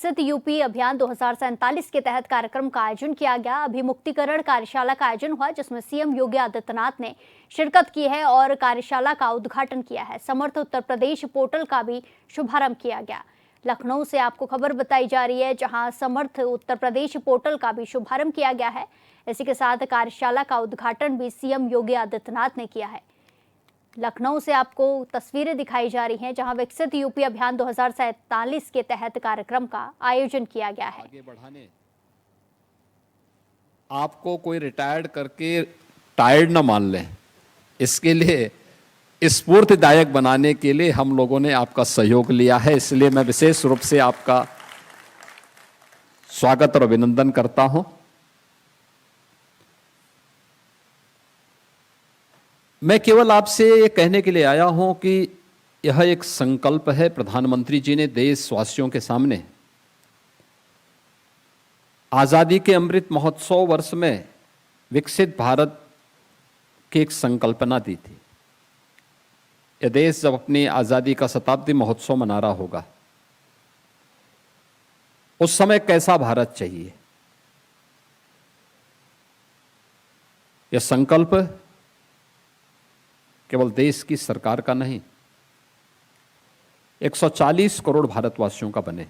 विकसित यूपी अभियान 2047 के तहत कार्यक्रम का आयोजन किया गया। अभिमुक्तीकरण कार्यशाला का आयोजन हुआ, जिसमें सीएम योगी आदित्यनाथ ने शिरकत की है और कार्यशाला का उद्घाटन किया है। समर्थ उत्तर प्रदेश पोर्टल का भी शुभारंभ किया गया। लखनऊ से आपको खबर बताई जा रही है, जहां समर्थ उत्तर प्रदेश पोर्टल का भी शुभारंभ किया गया है। इसी के साथ कार्यशाला का उद्घाटन भी सीएम योगी आदित्यनाथ ने किया है। लखनऊ से आपको तस्वीरें दिखाई जा रही हैं, जहां विकसित यूपी अभियान 2047 के तहत कार्यक्रम का आयोजन किया गया है। आगे बढ़ाने आपको कोई रिटायर्ड करके टायर्ड ना मान लें, इसके लिए स्फूर्तिदायक बनाने के लिए हम लोगों ने आपका सहयोग लिया है। इसलिए मैं विशेष रूप से आपका स्वागत और अभिनंदन करता हूं। मैं केवल आपसे ये कहने के लिए आया हूं कि यह एक संकल्प है प्रधानमंत्री जी ने देशवासियों के सामने आजादी के अमृत महोत्सव वर्ष में विकसित भारत की एक संकल्पना दी थी। यह देश जब अपनी आजादी का शताब्दी महोत्सव मना रहा होगा, उस समय कैसा भारत चाहिए, यह संकल्प केवल देश की सरकार का नहीं, 140 करोड़ भारतवासियों का बने।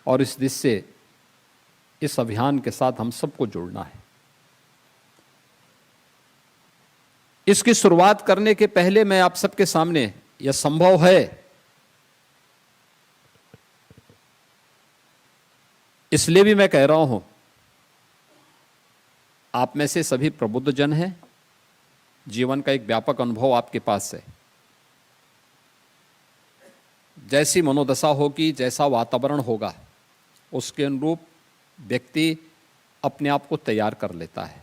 और इस दिशा से इस अभियान के साथ हम सबको जुड़ना है। इसकी शुरुआत करने के पहले मैं आप सबके सामने, यह संभव है इसलिए भी मैं कह रहा हूं, आप में से सभी प्रबुद्ध जन हैं, जीवन का एक व्यापक अनुभव आपके पास है। जैसी मनोदशा होगी, जैसा वातावरण होगा, उसके अनुरूप व्यक्ति अपने आप को तैयार कर लेता है।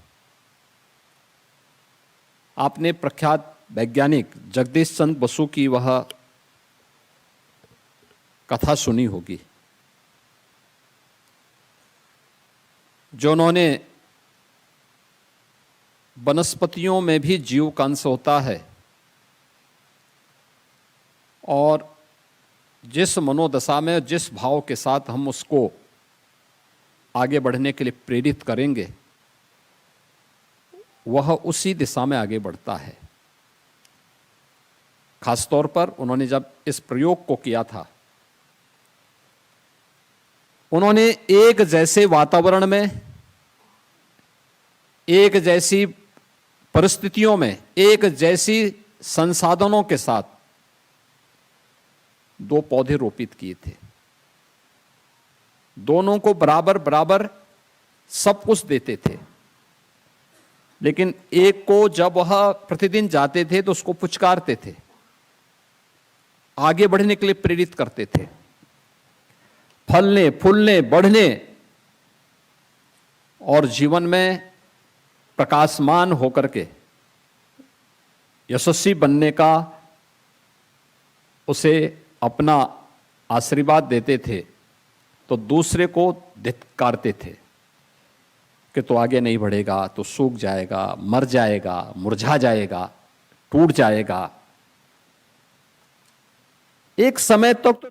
आपने प्रख्यात वैज्ञानिक जगदीश चंद्र बसु की वह कथा सुनी होगी, जो उन्होंने वनस्पतियों में भी जीव का अंश होता है और जिस मनोदशा में, जिस भाव के साथ हम उसको आगे बढ़ने के लिए प्रेरित करेंगे, वह उसी दिशा में आगे बढ़ता है। खासतौर पर उन्होंने जब इस प्रयोग को किया था, उन्होंने एक जैसे वातावरण में, एक जैसी परिस्थितियों में, एक जैसी संसाधनों के साथ 2 पौधे रोपित किए थे। दोनों को बराबर बराबर सब कुछ देते थे, लेकिन एक को जब वह प्रतिदिन जाते थे तो उसको पुचकारते थे, आगे बढ़ने के लिए प्रेरित करते थे, फलने फूलने बढ़ने और जीवन में प्रकाशमान होकर के यशस्वी बनने का उसे अपना आशीर्वाद देते थे, तो दूसरे को धिक्कारते थे कि तो आगे नहीं बढ़ेगा, तो सूख जाएगा, मर जाएगा, मुरझा जाएगा, टूट जाएगा। एक समय तक तो